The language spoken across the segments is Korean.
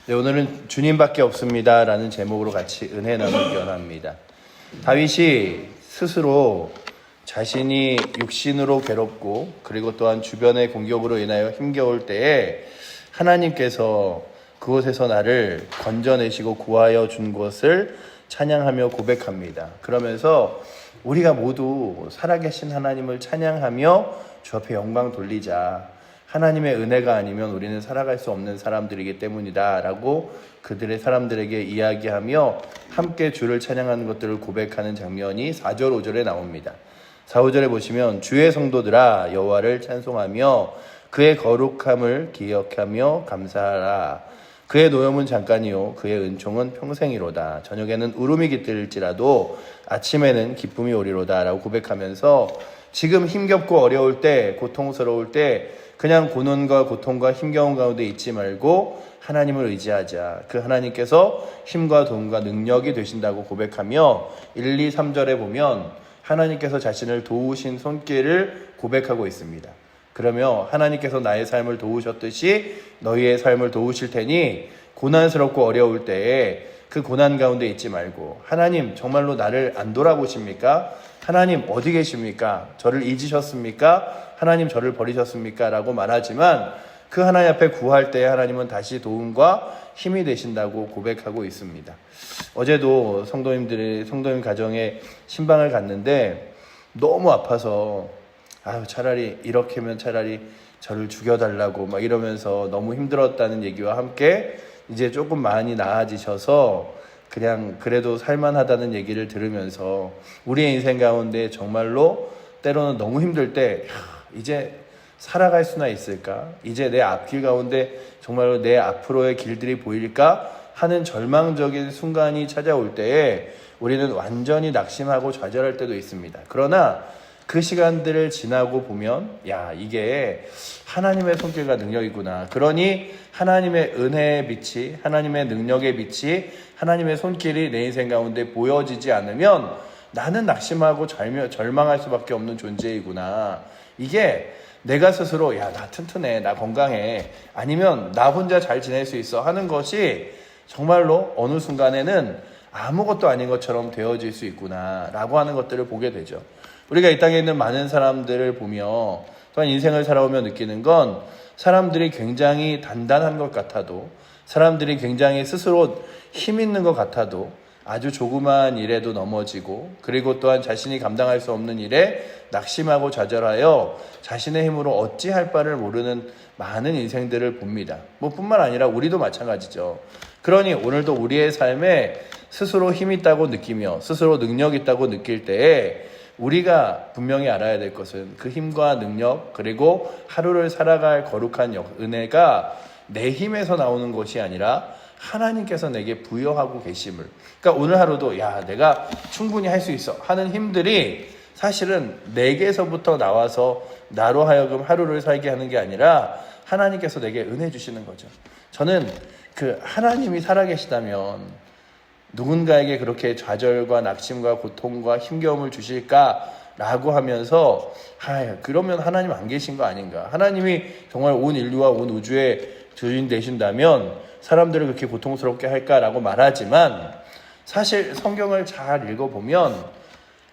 네, 오늘은 주님밖에 없습니다 라는 제목으로 같이 은혜 나누기 원합니다. 다윗이 스스로 자신이 육신으로 괴롭고 그리고 또한 주변의 공격으로 인하여 힘겨울 때에 하나님께서 그곳에서 나를 건져내시고 구하여 준 것을 찬양하며 고백합니다. 그러면서 우리가 모두 살아계신 하나님을 찬양하며 주 앞에 영광 돌리자. 하나님의 은혜가 아니면 우리는 살아갈 수 없는 사람들이기 때문이다 라고 그들의 사람들에게 이야기하며 함께 주를 찬양하는 것들을 고백하는 장면이 4절 5절에 나옵니다. 4, 5절에 보시면 주의 성도들아 여호와를 찬송하며 그의 거룩함을 기억하며 감사하라. 그의 노염은 잠깐이요 그의 은총은 평생이로다. 저녁에는 울음이 깃들일지라도 아침에는 기쁨이 오리로다 라고 고백하면서 지금 힘겹고 어려울 때 고통스러울 때 그냥 고난과 고통과 힘겨운 가운데 있지 말고 하나님을 의지하자. 그 하나님께서 힘과 도움과 능력이 되신다고 고백하며 1, 2, 3절에 보면 하나님께서 자신을 도우신 손길을 고백하고 있습니다. 그러며 하나님께서 나의 삶을 도우셨듯이 너희의 삶을 도우실 테니 고난스럽고 어려울 때에 그 고난 가운데 있지 말고 하나님 정말로 나를 안 돌아보십니까? 하나님 어디 계십니까? 저를 잊으셨습니까? 하나님 저를 버리셨습니까? 라고 말하지만 그 하나님 앞에 구할 때 하나님은 다시 도움과 힘이 되신다고 고백하고 있습니다. 어제도 성도님 가정에 신방을 갔는데 너무 아파서 차라리 이렇게면 차라리 저를 죽여달라고 막 이러면서 너무 힘들었다는 얘기와 함께 이제 조금 많이 나아지셔서 그냥 그래도 살만하다는 얘기를 들으면서 우리의 인생 가운데 정말로 때로는 너무 힘들 때 이제 살아갈 수나 있을까? 이제 내 앞길 가운데 정말로 내 앞으로의 길들이 보일까? 하는 절망적인 순간이 찾아올 때에 우리는 완전히 낙심하고 좌절할 때도 있습니다. 그러나 그 시간들을 지나고 보면 이게 하나님의 손길과 능력이구나. 그러니 하나님의 은혜의 빛이 하나님의 능력의 빛이 하나님의 손길이 내 인생 가운데 보여지지 않으면 나는 낙심하고 절망할 수밖에 없는 존재이구나. 이게 내가 스스로 나 튼튼해, 나 건강해, 아니면 나 혼자 잘 지낼 수 있어 하는 것이 정말로 어느 순간에는 아무것도 아닌 것처럼 되어질 수 있구나 라고 하는 것들을 보게 되죠. 우리가 이 땅에 있는 많은 사람들을 보며 또한 인생을 살아오며 느끼는 건 사람들이 굉장히 단단한 것 같아도 사람들이 굉장히 스스로 힘 있는 것 같아도 아주 조그마한 일에도 넘어지고 그리고 또한 자신이 감당할 수 없는 일에 낙심하고 좌절하여 자신의 힘으로 어찌할 바를 모르는 많은 인생들을 봅니다. 뿐만 아니라 우리도 마찬가지죠. 그러니 오늘도 우리의 삶에 스스로 힘 있다고 느끼며 스스로 능력 있다고 느낄 때에 우리가 분명히 알아야 될 것은 그 힘과 능력 그리고 하루를 살아갈 거룩한 은혜가 내 힘에서 나오는 것이 아니라 하나님께서 내게 부여하고 계심을, 그러니까 오늘 하루도 내가 충분히 할 수 있어 하는 힘들이 사실은 내게서부터 나와서 나로 하여금 하루를 살게 하는 게 아니라 하나님께서 내게 은혜 주시는 거죠. 저는 그 하나님이 살아계시다면 누군가에게 그렇게 좌절과 낙심과 고통과 힘겨움을 주실까라고 하면서 그러면 하나님 안 계신 거 아닌가? 하나님이 정말 온 인류와 온 우주의 주인 되신다면 사람들을 그렇게 고통스럽게 할까라고 말하지만 사실 성경을 잘 읽어보면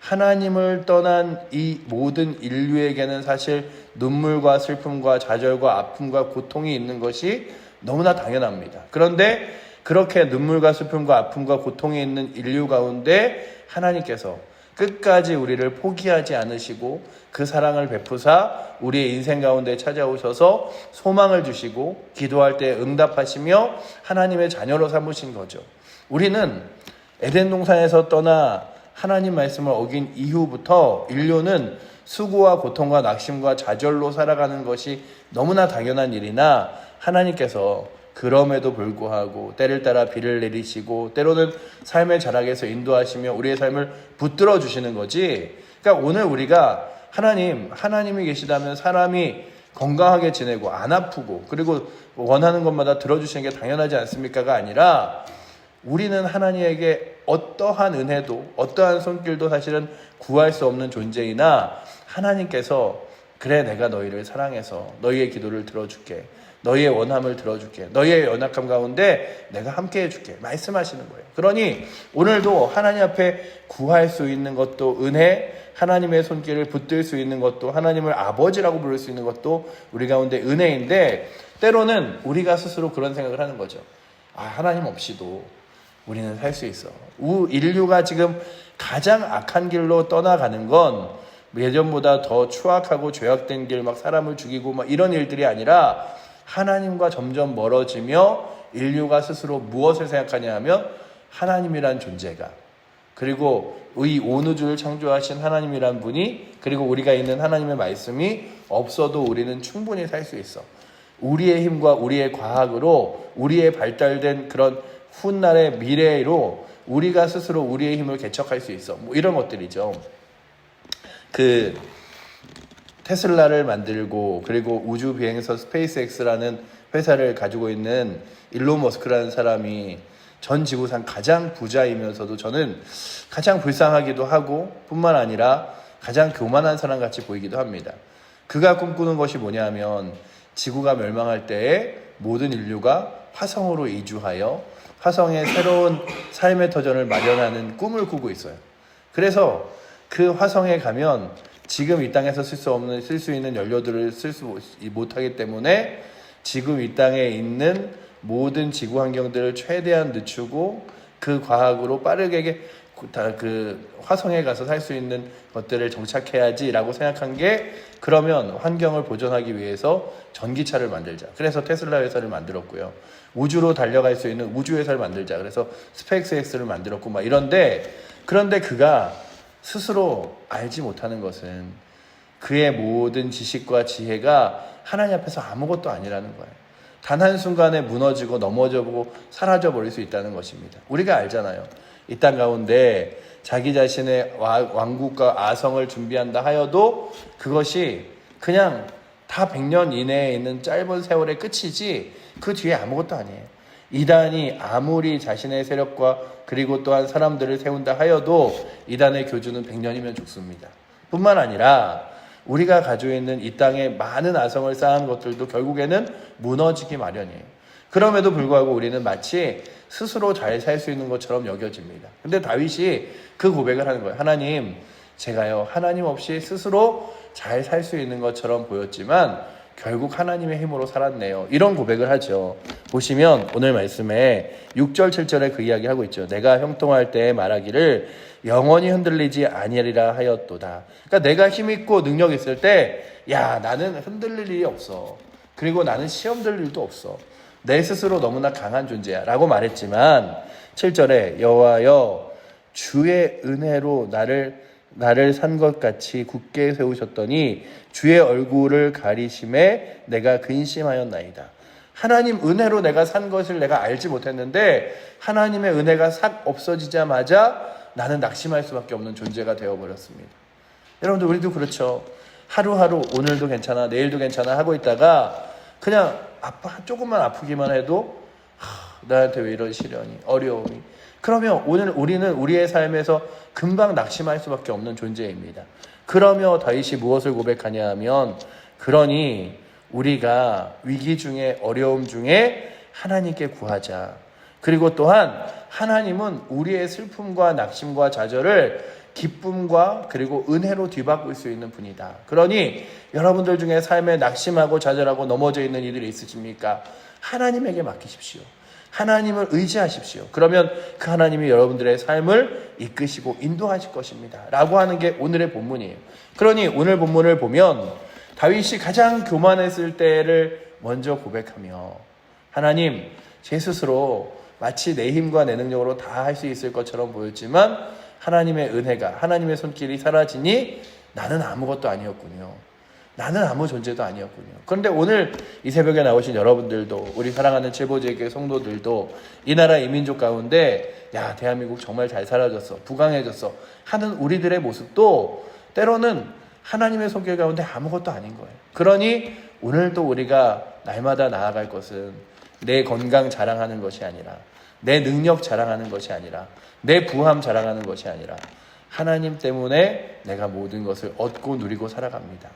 하나님을 떠난 이 모든 인류에게는 사실 눈물과 슬픔과 좌절과 아픔과 고통이 있는 것이 너무나 당연합니다. 그런데 그렇게 눈물과 슬픔과 아픔과 고통이 있는 인류 가운데 하나님께서 끝까지 우리를 포기하지 않으시고 그 사랑을 베푸사 우리의 인생 가운데 찾아오셔서 소망을 주시고 기도할 때 응답하시며 하나님의 자녀로 삼으신 거죠. 우리는 에덴 동산에서 떠나 하나님 말씀을 어긴 이후부터 인류는 수고와 고통과 낙심과 좌절로 살아가는 것이 너무나 당연한 일이나 하나님께서 그럼에도 불구하고 때를 따라 비를 내리시고 때로는 삶의 자락에서 인도하시며 우리의 삶을 붙들어 주시는 거지. 그러니까 오늘 우리가 하나님이 계시다면 사람이 건강하게 지내고 안 아프고 그리고 원하는 것마다 들어주시는 게 당연하지 않습니까가 아니라 우리는 하나님에게 어떠한 은혜도 어떠한 손길도 사실은 구할 수 없는 존재이나 하나님께서 그래 내가 너희를 사랑해서 너희의 기도를 들어줄게. 너희의 원함을 들어줄게. 너희의 연약함 가운데 내가 함께 해줄게. 말씀하시는 거예요. 그러니 오늘도 하나님 앞에 구할 수 있는 것도 은혜, 하나님의 손길을 붙들 수 있는 것도, 하나님을 아버지라고 부를 수 있는 것도 우리 가운데 은혜인데, 때로는 우리가 스스로 그런 생각을 하는 거죠. 하나님 없이도 우리는 살 수 있어. 인류가 지금 가장 악한 길로 떠나가는 건 예전보다 더 추악하고 죄악된 길, 막 사람을 죽이고 막 이런 일들이 아니라 하나님과 점점 멀어지며 인류가 스스로 무엇을 생각하냐 하면 하나님이란 존재가, 그리고 이 온 우주를 창조하신 하나님이란 분이, 그리고 우리가 있는 하나님의 말씀이 없어도 우리는 충분히 살 수 있어. 우리의 힘과 우리의 과학으로, 우리의 발달된 그런 훗날의 미래로 우리가 스스로 우리의 힘을 개척할 수 있어. 뭐 이런 것들이죠. 테슬라를 만들고, 그리고 우주 비행사 스페이스X라는 회사를 가지고 있는 일론 머스크라는 사람이 전 지구상 가장 부자이면서도 저는 가장 불쌍하기도 하고, 뿐만 아니라 가장 교만한 사람 같이 보이기도 합니다. 그가 꿈꾸는 것이 뭐냐면, 지구가 멸망할 때에 모든 인류가 화성으로 이주하여 화성의 새로운 삶의 터전을 마련하는 꿈을 꾸고 있어요. 그래서 그 화성에 가면 지금 이 땅에서 쓸 수 있는 연료들을 못하기 때문에 지금 이 땅에 있는 모든 지구 환경들을 최대한 늦추고 그 과학으로 빠르게 화성에 가서 살 수 있는 것들을 정착해야지라고 생각한 게, 그러면 환경을 보존하기 위해서 전기차를 만들자. 그래서 테슬라 회사를 만들었고요. 우주로 달려갈 수 있는 우주 회사를 만들자. 그래서 스페이스X를 만들었고 막 그런데 그가 스스로 알지 못하는 것은 그의 모든 지식과 지혜가 하나님 앞에서 아무것도 아니라는 거예요. 단 한순간에 무너지고 넘어져보고 사라져버릴 수 있다는 것입니다. 우리가 알잖아요. 이 땅 가운데 자기 자신의 왕국과 아성을 준비한다 하여도 그것이 그냥 다 100년 이내에 있는 짧은 세월의 끝이지 그 뒤에 아무것도 아니에요. 이단이 아무리 자신의 세력과 그리고 또한 사람들을 세운다 하여도 이단의 교주는 100년이면 죽습니다. 뿐만 아니라 우리가 가지고 있는 이 땅에 많은 아성을 쌓은 것들도 결국에는 무너지기 마련이에요. 그럼에도 불구하고 우리는 마치 스스로 잘 살 수 있는 것처럼 여겨집니다. 근데 다윗이 그 고백을 하는 거예요. 하나님, 제가요 하나님 없이 스스로 잘 살 수 있는 것처럼 보였지만 결국 하나님의 힘으로 살았네요. 이런 고백을 하죠. 보시면 오늘 말씀에 6절 7절에 그 이야기 하고 있죠. 내가 형통할 때 말하기를 영원히 흔들리지 아니하리라 하였도다. 그러니까 내가 힘있고 능력 있을 때 나는 흔들릴 일이 없어. 그리고 나는 시험 들 일도 없어. 내 스스로 너무나 강한 존재야 라고 말했지만 7절에 여호와여 주의 은혜로 나를 산 것 같이 굳게 세우셨더니 주의 얼굴을 가리심에 내가 근심하였나이다. 하나님 은혜로 내가 산 것을 내가 알지 못했는데 하나님의 은혜가 싹 없어지자마자 나는 낙심할 수밖에 없는 존재가 되어버렸습니다. 여러분들 우리도 그렇죠. 하루하루 오늘도 괜찮아 내일도 괜찮아 하고 있다가 그냥 조금만 아프기만 해도 나한테 왜 이런 시련이 어려움이, 그러면 오늘 우리는 우리의 삶에서 금방 낙심할 수밖에 없는 존재입니다. 그러며 다윗이 무엇을 고백하냐 하면, 그러니 우리가 위기 중에 어려움 중에 하나님께 구하자. 그리고 또한 하나님은 우리의 슬픔과 낙심과 좌절을 기쁨과 그리고 은혜로 뒤바꿀 수 있는 분이다. 그러니 여러분들 중에 삶에 낙심하고 좌절하고 넘어져 있는 이들이 있으십니까? 하나님에게 맡기십시오. 하나님을 의지하십시오. 그러면 그 하나님이 여러분들의 삶을 이끄시고 인도하실 것입니다. 라고 하는 게 오늘의 본문이에요. 그러니 오늘 본문을 보면 다윗이 가장 교만했을 때를 먼저 고백하며, 하나님, 제 스스로 마치 내 힘과 내 능력으로 다 할 수 있을 것처럼 보였지만 하나님의 은혜가, 하나님의 손길이 사라지니 나는 아무것도 아니었군요. 나는 아무 존재도 아니었군요. 그런데 오늘 이 새벽에 나오신 여러분들도, 우리 사랑하는 칠보제교회 성도들도 이 나라 이민족 가운데 대한민국 정말 잘 사라졌어, 부강해졌어 하는 우리들의 모습도 때로는 하나님의 손길 가운데 아무것도 아닌 거예요. 그러니 오늘도 우리가 날마다 나아갈 것은 내 건강 자랑하는 것이 아니라, 내 능력 자랑하는 것이 아니라, 내 부함 자랑하는 것이 아니라 하나님 때문에 내가 모든 것을 얻고 누리고 살아갑니다.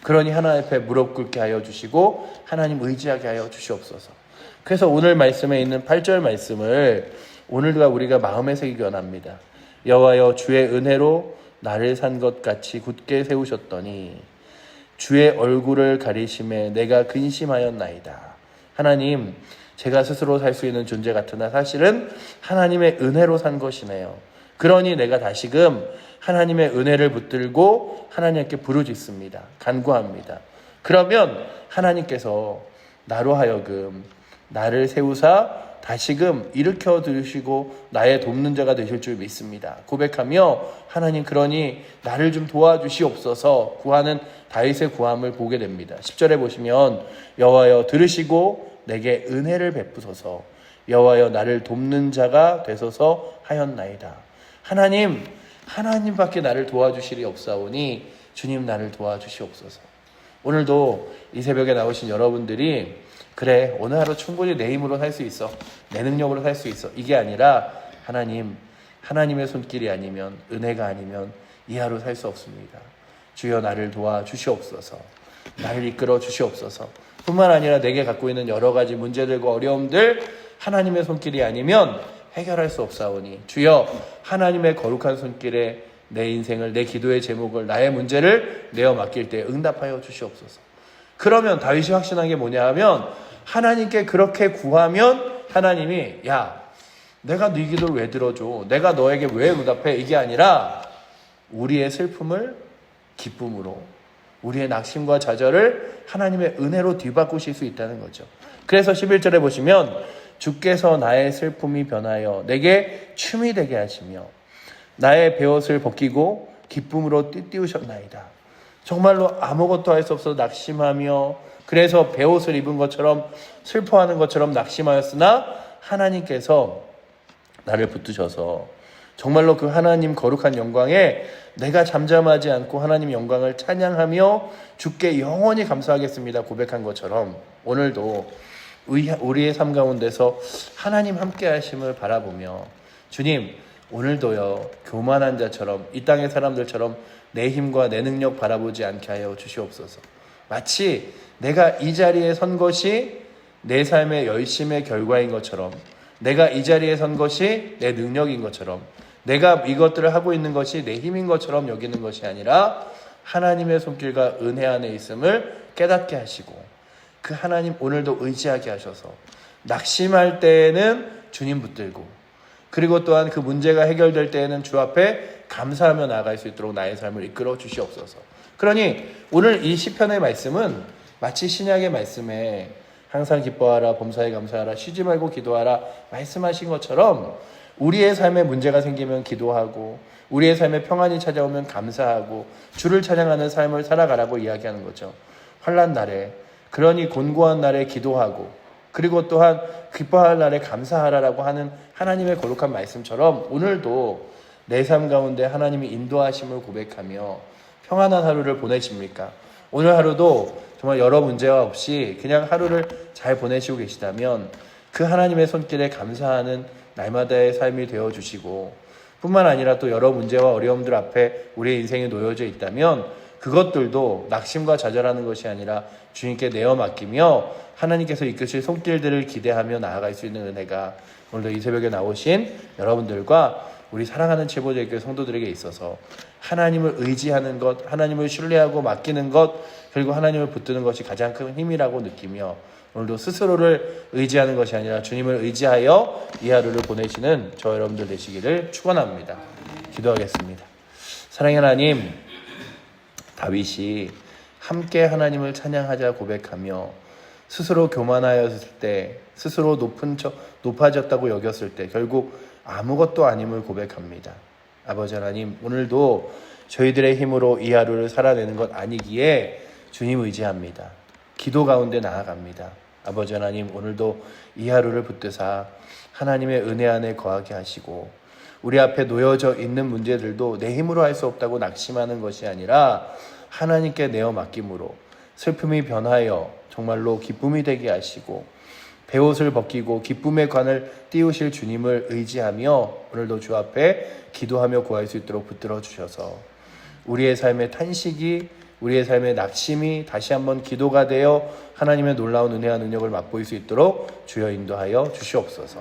그러니 하나님 앞에 무릎 꿇게 하여 주시고 하나님 의지하게 하여 주시옵소서. 그래서 오늘 말씀에 있는 8절 말씀을 오늘과 우리가 마음에 새기기 원합니다. 여호와여 주의 은혜로 나를 산 것 같이 굳게 세우셨더니 주의 얼굴을 가리심에 내가 근심하였나이다. 하나님, 제가 스스로 살 수 있는 존재 같으나 사실은 하나님의 은혜로 산 것이네요. 그러니 내가 다시금 하나님의 은혜를 붙들고 하나님께 부르짖습니다. 간구합니다. 그러면 하나님께서 나로 하여금 나를 세우사 다시금 일으켜 주시고 나의 돕는 자가 되실 줄 믿습니다. 고백하며 하나님 그러니 나를 좀 도와주시옵소서 구하는 다윗의 구함을 보게 됩니다. 10절에 보시면 여호와여 들으시고 내게 은혜를 베푸소서 여호와여 나를 돕는 자가 되소서 하였나이다. 하나님밖에 나를 도와주실이 없사오니 주님 나를 도와주시옵소서. 오늘도 이 새벽에 나오신 여러분들이 그래 오늘 하루 충분히 내 힘으로 살 수 있어 내 능력으로 살 수 있어 이게 아니라 하나님의 손길이 아니면 은혜가 아니면 이 하루 살 수 없습니다. 주여 나를 도와주시옵소서 나를 이끌어 주시옵소서. 뿐만 아니라 내게 갖고 있는 여러 가지 문제들과 어려움들 하나님의 손길이 아니면 해결할 수 없사오니 주여 하나님의 거룩한 손길에 내 인생을 내 기도의 제목을 나의 문제를 내어 맡길 때 응답하여 주시옵소서. 그러면 다윗이 확신한 게 뭐냐 하면 하나님께 그렇게 구하면 하나님이 야 내가 네 기도를 왜 들어줘 내가 너에게 왜 응답해 이게 아니라 우리의 슬픔을 기쁨으로 우리의 낙심과 좌절을 하나님의 은혜로 뒤바꾸실 수 있다는 거죠. 그래서 11절에 보시면 주께서 나의 슬픔이 변하여 내게 춤이 되게 하시며 나의 베옷을 벗기고 기쁨으로 띠띠우셨나이다. 정말로 아무것도 할 수 없어 낙심하며 그래서 베옷을 입은 것처럼 슬퍼하는 것처럼 낙심하였으나 하나님께서 나를 붙드셔서 정말로 그 하나님 거룩한 영광에 내가 잠잠하지 않고 하나님 영광을 찬양하며 주께 영원히 감사하겠습니다 고백한 것처럼 오늘도 우리의 삶 가운데서 하나님 함께 하심을 바라보며 주님 오늘도요 교만한 자처럼 이 땅의 사람들처럼 내 힘과 내 능력 바라보지 않게 하여 주시옵소서. 마치 내가 이 자리에 선 것이 내 삶의 열심의 결과인 것처럼 내가 이 자리에 선 것이 내 능력인 것처럼 내가 이것들을 하고 있는 것이 내 힘인 것처럼 여기는 것이 아니라 하나님의 손길과 은혜 안에 있음을 깨닫게 하시고 그 하나님 오늘도 의지하게 하셔서 낙심할 때에는 주님 붙들고 그리고 또한 그 문제가 해결될 때에는 주 앞에 감사하며 나아갈 수 있도록 나의 삶을 이끌어 주시옵소서. 그러니 오늘 이 시편의 말씀은 마치 신약의 말씀에 항상 기뻐하라 범사에 감사하라 쉬지 말고 기도하라 말씀하신 것처럼 우리의 삶에 문제가 생기면 기도하고 우리의 삶에 평안이 찾아오면 감사하고 주를 찬양하는 삶을 살아가라고 이야기하는 거죠. 환난 날에 그러니 곤고한 날에 기도하고 그리고 또한 기뻐할 날에 감사하라라고 하는 하나님의 거룩한 말씀처럼 오늘도 내 삶 가운데 하나님이 인도하심을 고백하며 평안한 하루를 보내십니까? 오늘 하루도 정말 여러 문제가 없이 그냥 하루를 잘 보내시고 계시다면 그 하나님의 손길에 감사하는 날마다의 삶이 되어주시고 뿐만 아니라 또 여러 문제와 어려움들 앞에 우리의 인생이 놓여져 있다면 그것들도 낙심과 좌절하는 것이 아니라 주님께 내어 맡기며 하나님께서 이끄실 손길들을 기대하며 나아갈 수 있는 은혜가 오늘도 이 새벽에 나오신 여러분들과 우리 사랑하는 제보제교회 성도들에게 있어서 하나님을 의지하는 것, 하나님을 신뢰하고 맡기는 것, 그리고 하나님을 붙드는 것이 가장 큰 힘이라고 느끼며 오늘도 스스로를 의지하는 것이 아니라 주님을 의지하여 이 하루를 보내시는 저 여러분들 되시기를 축원합니다. 기도하겠습니다. 사랑의 하나님, 다윗이 함께 하나님을 찬양하자 고백하며 스스로 교만하였을 때, 스스로 높아졌다고 여겼을 때 결국 아무것도 아님을 고백합니다. 아버지 하나님, 오늘도 저희들의 힘으로 이 하루를 살아내는 것 아니기에 주님 의지합니다. 기도 가운데 나아갑니다. 아버지 하나님, 오늘도 이 하루를 붙드사 하나님의 은혜 안에 거하게 하시고 우리 앞에 놓여져 있는 문제들도 내 힘으로 할 수 없다고 낙심하는 것이 아니라 하나님께 내어 맡김으로 슬픔이 변하여 정말로 기쁨이 되게 하시고 베옷을 벗기고 기쁨의 관을 띄우실 주님을 의지하며 오늘도 주 앞에 기도하며 구할 수 있도록 붙들어 주셔서 우리의 삶의 탄식이 우리의 삶의 낙심이 다시 한번 기도가 되어 하나님의 놀라운 은혜와 능력을 맛보일 수 있도록 주여 인도하여 주시옵소서.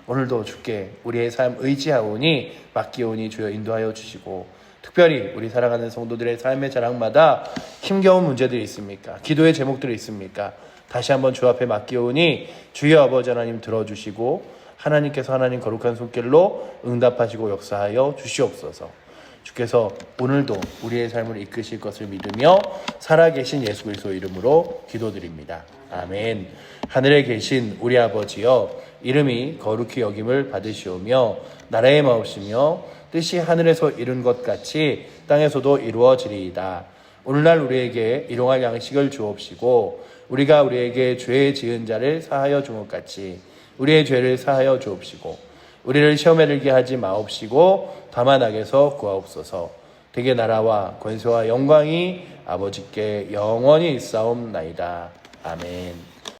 오늘도 주께 우리의 삶 의지하오니 맡기오니 주여 인도하여 주시고, 특별히 우리 사랑하는 성도들의 삶의 자랑마다 힘겨운 문제들이 있습니까? 기도의 제목들이 있습니까? 다시 한번 주 앞에 맡기오니 주여 아버지 하나님 들어주시고 하나님께서 하나님 거룩한 손길로 응답하시고 역사하여 주시옵소서. 주께서 오늘도 우리의 삶을 이끄실 것을 믿으며 살아계신 예수 그리스도 이름으로 기도드립니다. 아멘. 하늘에 계신 우리 아버지여, 이름이 거룩히 여김을 받으시오며 나라의 마옵시며 뜻이 하늘에서 이룬 것 같이 땅에서도 이루어지리이다. 오늘날 우리에게 일용할 양식을 주옵시고 우리가 우리에게 죄 지은 자를 사하여 준 것 같이 우리의 죄를 사하여 주옵시고 우리를 시험에 들게 하지 마옵시고 다만 악에서 구하옵소서. 대개 나라와 권세와 영광이 아버지께 영원히 있사옵나이다. 아멘.